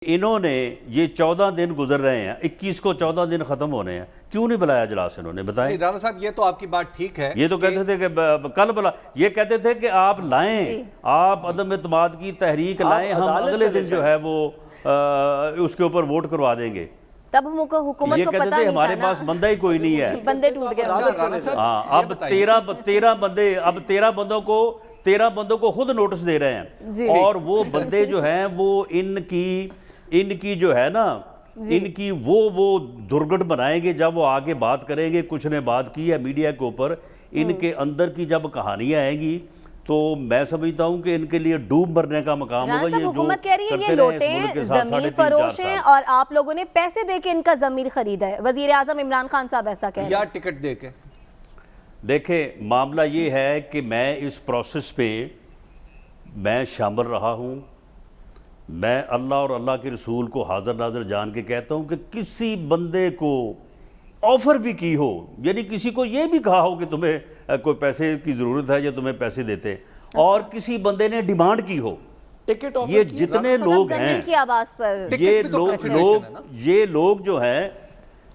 انہوں نے یہ 14 دن گزر رہے ہیں، 21 کو 14 دن ختم ہونے ہیں، کیوں نہیں بلایا اجلاس انہوں نے؟ بتائیں۔ رانا صاحب یہ تو آپ کی بات ٹھیک ہے، یہ تو کہتے تھے کہ کل بلا، یہ کہتے تھے کہ آپ لائیں، آپ عدم اعتماد کی تحریک لائیں، ہم اگلے دن جو ہے وہ اس کے اوپر ووٹ کروا دیں گے۔ تب حکومت یہ کو کہتے پتہ تھے نہیں ہمارے تھا پاس بندہ ہی کوئی نہیں ہے، بندے ٹوٹ گئے۔ ہاں اب 13 بندوں کو خود نوٹس دے رہے ہیں، اور وہ بندے جو ہیں وہ ان کی جو ہے نا ان کی وہ درگٹ بنائیں گے جب وہ آگے بات کریں گے۔ کچھ نے بات کی ہے میڈیا کے اوپر، ان کے اندر کی جب کہانیاں آئیں گی تو میں سمجھتا ہوں کہ ان کے لیے ڈوب مرنے کا مقام ہوگا۔ یہ حکومت کہہ رہی ہے یہ لوٹے ہیں، ضمیر فروش ہیں، اور آپ لوگوں نے پیسے دے کے ان کا ضمیر خریدا ہے۔ وزیر اعظم عمران خان صاحب ایسا کہہ رہے ہیں، یا ٹکٹ دے کے۔ دیکھیں معاملہ یہ ہے کہ میں اس پروسیس پہ میں شامل رہا ہوں۔ میں اللہ اور اللہ کے رسول کو حاضر ناظر جان کے کہتا ہوں کہ کسی بندے کو آفر بھی کی ہو، یعنی کسی کو یہ بھی کہا ہو کہ تمہیں کوئی پیسے کی ضرورت ہے یا تمہیں پیسے دیتے، اور کسی بندے نے ڈیمانڈ کی ہو، یہ جتنے لوگ ہیں،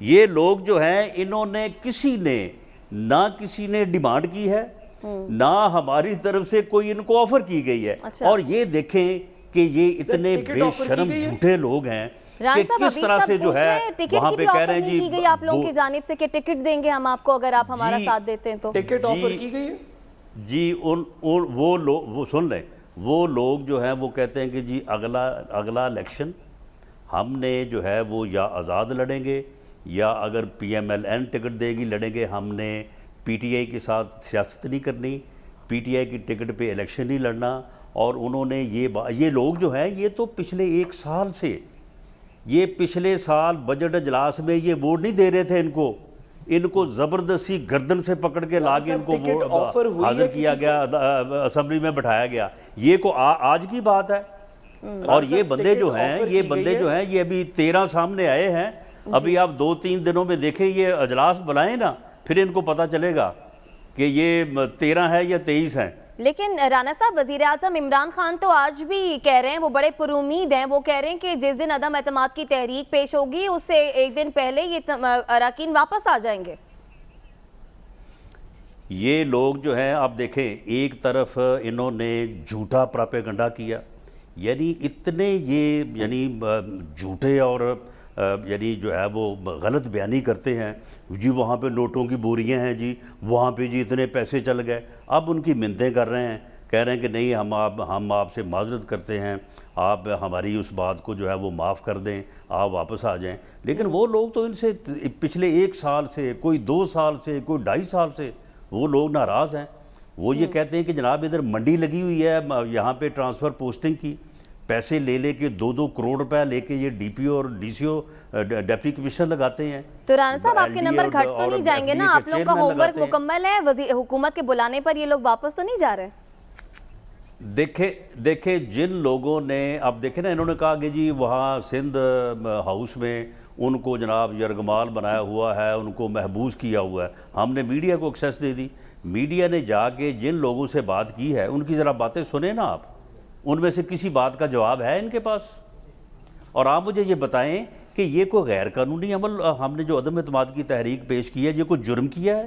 یہ لوگ جو ہیں انہوں نے نہ کسی نے ڈیمانڈ کی ہے، نہ ہماری طرف سے کوئی ان کو آفر کی گئی ہے۔ اور یہ دیکھیں کہ یہ اتنے بے شرم جھوٹے لوگ ہیں کہ کس طرح سے جو ہے وہاں پہ کہہ رہے ہیں جی گئی آپ لوگوں کی جانب سے کہ ٹکٹ دیں گے ہم آپ کو اگر آپ ہمارا ساتھ دیتے ہیں تو۔ ٹکٹ آفر کی گئی ہے جی، وہ سن لیں، وہ لوگ جو ہیں وہ کہتے ہیں کہ جی اگلا الیکشن ہم نے جو ہے وہ یا آزاد لڑیں گے، یا اگر P M L N ticket دے گی لڑیں گے، ہم نے پی ٹی آئی کے ساتھ سیاست نہیں کرنی، پی ٹی آئی کی ٹکٹ پہ الیکشن نہیں لڑنا۔ اور انہوں نے یہ لوگ جو ہیں یہ تو پچھلے 1 سال سے، یہ پچھلے سال بجٹ اجلاس میں یہ ووٹ نہیں دے رہے تھے، ان کو زبردستی گردن سے پکڑ کے لا کے ان کو حاضر کیا گیا، اسمبلی میں بٹھایا گیا۔ یہ کو آج کی بات ہے، اور یہ بندے جو ہیں یہ ابھی 13 سامنے آئے ہیں۔ ابھی آپ 2-3 دنوں میں دیکھیں یہ اجلاس بلائیں نا، پھر ان کو پتہ چلے گا کہ یہ 13 ہے یا 23 ہیں۔ لیکن رانا صاحب وزیر اعظم عمران خان تو آج بھی کہہ رہے ہیں، وہ بڑے پر امید ہیں، وہ کہہ رہے ہیں کہ جس دن عدم اعتماد کی تحریک پیش ہوگی اس سے 1 دن پہلے یہ اراکین واپس آ جائیں گے۔ یہ لوگ جو ہیں آپ دیکھیں، ایک طرف انہوں نے جھوٹا پراپیگنڈا کیا، یعنی اتنے یعنی جھوٹے اور یعنی جو ہے وہ غلط بیانی کرتے ہیں جی، وہاں پہ نوٹوں کی بوریاں ہیں جی، وہاں پہ جی اتنے پیسے چل گئے۔ اب ان کی منتیں کر رہے ہیں، کہہ رہے ہیں کہ نہیں ہم آپ سے معذرت کرتے ہیں، آپ ہماری اس بات کو جو ہے وہ معاف کر دیں، آپ واپس آ جائیں۔ لیکن وہ لوگ تو ان سے پچھلے 1 سال سے، کوئی 2 سال سے، کوئی 2.5 سال سے وہ لوگ ناراض ہیں۔ وہ یہ کہتے ہیں کہ جناب ادھر منڈی لگی ہوئی ہے یہاں پہ ٹرانسفر پوسٹنگ کی، پیسے لے کے 2-2 کروڑ روپے لے کے یہ ڈی پی او اور ڈی سی او ڈیپٹی کمشنر لگاتے ہیں۔ تو رانا صاحب آپ کے نمبر گھٹ تو نہیں جائیں گے نا؟ آپ لوگ کا ہوم ورک مکمل ہے، حکومت کے بلانے پر یہ لوگ واپس تو نہیں جا رہے؟ دیکھیں جن لوگوں نے، اب دیکھیں نا، انہوں نے کہا کہ جی وہاں سندھ ہاؤس میں ان کو جناب یرغمال بنایا ہوا ہے، ان کو محبوس کیا ہوا ہے۔ ہم نے میڈیا کو ایکسیس دے دی، میڈیا نے جا کے جن لوگوں سے بات کی ہے ان کی ذرا باتیں سنیں نا آپ، ان میں سے کسی بات کا جواب ہے ان کے پاس؟ اور آپ مجھے یہ بتائیں کہ یہ کوئی غیر قانونی عمل ہم نے جو عدم اعتماد کی تحریک پیش کی ہے، یہ کوئی جرم کیا ہے؟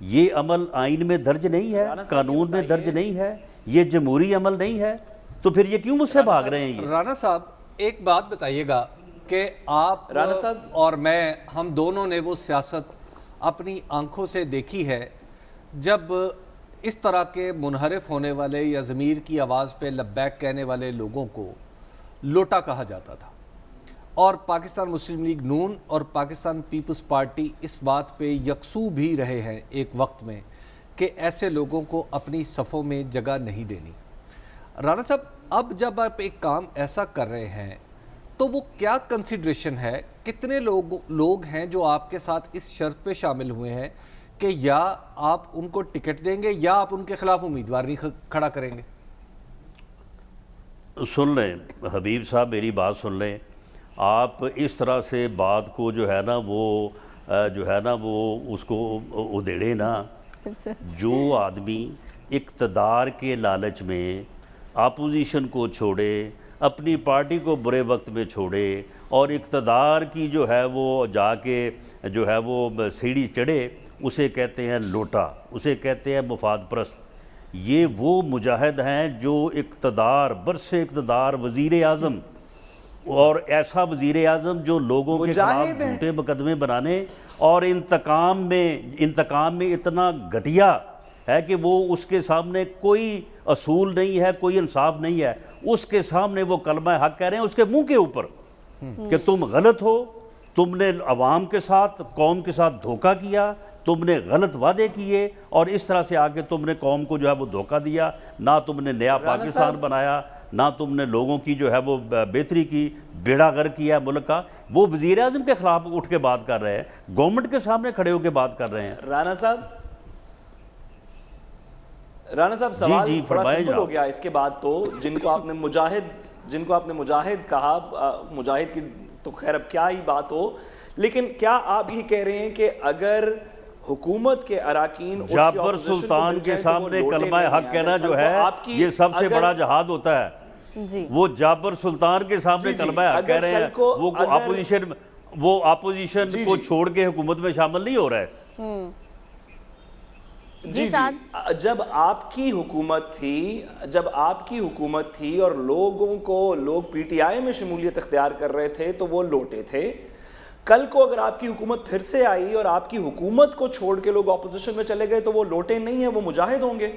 یہ عمل آئین میں درج نہیں ہے، قانون میں درج نہیں ہے، یہ جمہوری عمل نہیں ہے، تو پھر یہ کیوں مجھ سے بھاگ رہے ہیں؟ رانا صاحب ایک بات بتائیے گا کہ آپ اور میں، ہم دونوں نے وہ سیاست اپنی آنکھوں سے دیکھی ہے جب اس طرح کے منحرف ہونے والے یا ضمیر کی آواز پہ لبیک کہنے والے لوگوں کو لوٹا کہا جاتا تھا، اور پاکستان مسلم لیگ نون اور پاکستان پیپلز پارٹی اس بات پہ یکسو بھی رہے ہیں ایک وقت میں کہ ایسے لوگوں کو اپنی صفوں میں جگہ نہیں دینی۔ رانا صاحب اب جب آپ ایک کام ایسا کر رہے ہیں تو وہ کیا کنسیڈریشن ہے؟ کتنے لوگ ہیں جو آپ کے ساتھ اس شرط پہ شامل ہوئے ہیں کہ یا آپ ان کو ٹکٹ دیں گے یا آپ ان کے خلاف امیدوار نہیں کھڑا کریں گے؟ سن لیں حبیب صاحب، میری بات سن لیں۔ آپ اس طرح سے بات کو جو ہے نا وہ اس کو ادھیڑے نا۔ جو آدمی اقتدار کے لالچ میں اپوزیشن کو چھوڑے، اپنی پارٹی کو برے وقت میں چھوڑے اور اقتدار کی جو ہے وہ جا کے جو ہے وہ سیڑھی چڑھے، اسے کہتے ہیں لوٹا، اسے کہتے ہیں مفاد پرست۔ یہ وہ مجاہد ہیں جو اقتدار، برس اقتدار وزیر اعظم، اور ایسا وزیر اعظم جو لوگوں کے خلاف جھوٹے مقدمے بنانے اور انتقام میں اتنا گھٹیا ہے کہ وہ اس کے سامنے کوئی اصول نہیں ہے، کوئی انصاف نہیں ہے، اس کے سامنے وہ کلمہ حق کہہ رہے ہیں اس کے منہ کے اوپر کہ تم غلط ہو، تم نے عوام کے ساتھ، قوم کے ساتھ دھوکہ کیا، تم نے غلط وعدے کیے اور اس طرح سے آگے تم نے قوم کو جو ہے وہ دھوکہ دیا، نہ تم نے نیا پاکستان بنایا، نہ تم نے لوگوں کی جو ہے وہ بہتری کی، بیڑا غرق کیا ملک کا۔ وہ وزیر اعظم کے خلاف اٹھ کے بات کر رہے ہیں، گورنمنٹ کے سامنے کھڑے ہو کے بات کر رہے ہیں۔ رانا صاحب سوال بڑا سمپل ہو گیا اس کے بعد تو، جن کو آپ نے مجاہد کہا، مجاہد کی تو خیر اب کیا ہی بات ہو، لیکن کیا آپ یہ کہہ رہے ہیں کہ اگر حکومت کے اراکین جابر سلطان کے سامنے کلمہ حق کہنا جو ہے یہ سب سے بڑا جہاد ہوتا ہے؟ وہ جابر سلطان کے سامنے کلمہ حق کہہ رہے ہیں، وہ اپوزیشن کو چھوڑ کے حکومت میں شامل نہیں ہو رہا ہے۔ جب آپ کی حکومت تھی اور لوگ پی ٹی آئی میں شمولیت اختیار کر رہے تھے تو وہ لوٹے تھے، کل کو اگر آپ کی حکومت پھر سے آئی اور آپ کی حکومت کو چھوڑ کے لوگ اپوزیشن میں چلے گئے تو وہ لوٹے نہیں ہیں، وہ مجاہد ہوں گے؟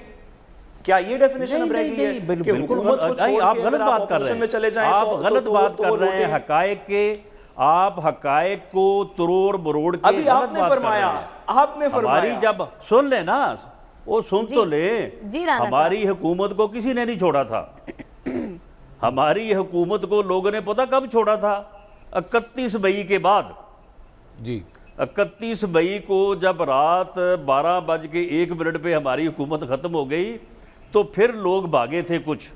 کیا یہ ڈیفینیشن اب رہ گئی ہے کہ حکومت کو چھوڑ کے اگر آپ اپوزیشن میں چلے جائیں آپ غلط بات کر رہے ہیں؟ حقائق کے آپ حقائق کو ترور بروڑ کے ابھی آپ نے فرمایا ہماری جب سن لیں نا، وہ سن تو لیں، ہماری حکومت کو کسی نے نہیں چھوڑا تھا، ہماری حکومت کو لوگوں نے پتہ کب چھوڑا تھا؟ 31 مئی کے بعد۔ 31 مئی کو جب رات 12:01 پہ ہماری حکومت ختم ہو گئی تو پھر لوگ بھاگے تھے کچھ،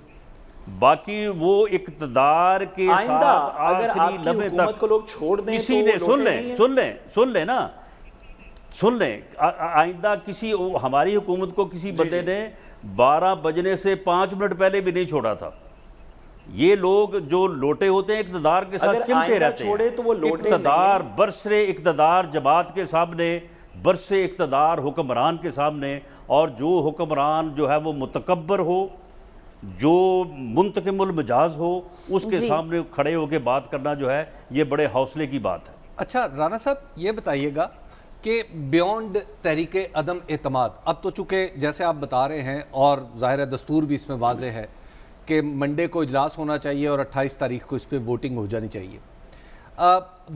باقی وہ اقتدار کے ساتھ آخری لمحے تک کسی نے سن لیں آئندہ کسی ہماری حکومت کو کسی بندے نے 12 بجنے سے 5 منٹ پہلے بھی نہیں چھوڑا تھا۔ یہ لوگ جو لوٹے ہوتے ہیں اقتدار کے ساتھ چمٹے رہتے ہیں، اقتدار برسر اقتدار جماعت کے سامنے، برس اقتدار حکمران کے سامنے، اور جو حکمران جو ہے وہ متکبر ہو، جو منتقم المجاز ہو، اس کے سامنے کھڑے ہو کے بات کرنا جو ہے یہ بڑے حوصلے کی بات ہے۔ اچھا رانا صاحب یہ بتائیے گا کہ بیونڈ تحریک عدم اعتماد، اب تو چونکہ جیسے آپ بتا رہے ہیں اور ظاہر دستور بھی اس میں واضح ہے کہ منڈے کو اجلاس ہونا چاہیے اور 28 تاریخ کو اس پہ ووٹنگ ہو جانی چاہیے،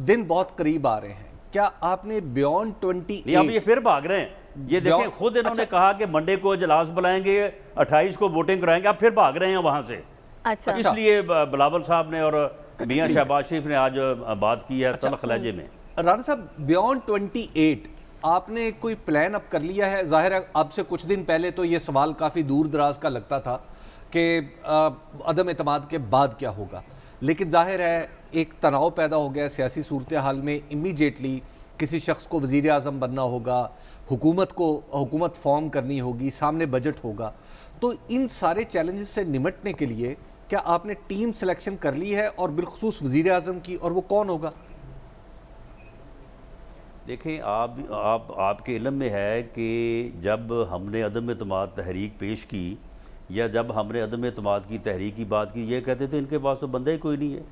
دن بہت قریب آ رہے ہیں، کیا آپ نے بیونڈ 28 اب یہ پھر بھاگ رہے ہیں؟ یہ دیکھیں خود انہوں نے کہا کہ منڈے کو اجلاس بلائیں گے، 28 کو ووٹنگ کرائیں گے، اب پھر بھاگ رہے ہیں وہاں سے۔ اس لیے بلاول صاحب نے اور میاں شہباز شریف نے آج بات کی ہے تلخ لہجے میں۔ رانا صاحب بیونڈ 28 آپ نے کوئی پلان اب کر لیا ہے؟ ظاہر ہے اب سے کچھ دن پہلے تو یہ سوال کافی دور دراز کا لگتا تھا کہ عدم اعتماد کے بعد کیا ہوگا، لیکن ظاہر ہے ایک تناؤ پیدا ہو گیا سیاسی صورتحال میں، امیڈیٹلی کسی شخص کو وزیر اعظم بننا ہوگا، حکومت فارم کرنی ہوگی، سامنے بجٹ ہوگا، تو ان سارے چیلنجز سے نمٹنے کے لیے کیا آپ نے ٹیم سلیکشن کر لی ہے، اور بالخصوص وزیر اعظم کی، اور وہ کون ہوگا؟ دیکھیں آپ کے علم میں ہے کہ جب ہم نے عدم اعتماد تحریک پیش کی یا جب ہم نے عدم اعتماد کی تحریک کی بات کی، یہ کہتے تھے ان کے پاس تو بندہ ہی کوئی نہیں ہے،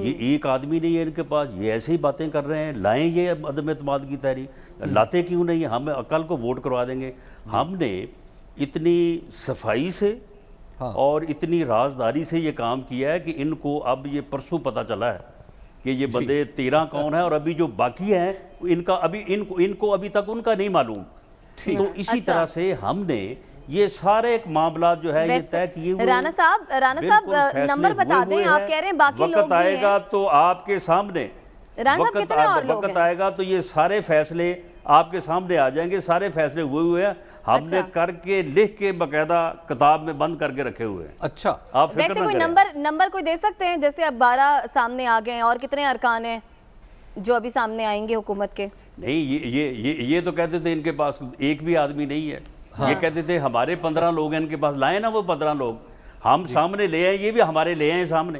یہ ایک آدمی نہیں ہے ان کے پاس، یہ ایسے ہی باتیں کر رہے ہیں، لائیں یہ عدم اعتماد کی تحریک، لاتے کیوں نہیں ہیں؟ ہم کل کو ووٹ کروا دیں گے۔ ہم نے اتنی صفائی سے اور اتنی رازداری سے یہ کام کیا ہے کہ ان کو اب یہ پرسوں پتہ چلا ہے کہ یہ بندے 13 کون ہیں، اور ابھی جو باقی ہیں ان کو ابھی تک ان کا نہیں معلوم۔ تو اسی طرح سے ہم نے یہ سارے معاملات جو ہے یہ طے کیے ہوئے۔ رانا صاحب نمبر بتا دیں، آپ کہہ رہے ہیں باقی لوگ وقت آئے گا تو آپ کے سامنے، وقت آئے گا تو یہ سارے فیصلے آپ کے سامنے آ جائیں گے، سارے فیصلے ہوئے ہیں، ہم نے کر کے لکھ کے باقاعدہ کتاب میں بند کر کے رکھے ہوئے ہیں۔ اچھا آپ فکر ویسے کوئی نمبر کوئی دے سکتے ہیں؟ جیسے اب 12 سامنے آ گئے ہیں، اور کتنے ارکان ہیں جو ابھی سامنے آئیں گے حکومت کے؟ نہیں، یہ تو کہتے تھے ان کے پاس ایک بھی آدمی نہیں ہے، یہ کہتے تھے ہمارے 15 لوگ ہیں ان کے پاس، لائیں نا وہ 15 لوگ، ہم سامنے لے آئیں، یہ بھی ہمارے لے آئیں سامنے۔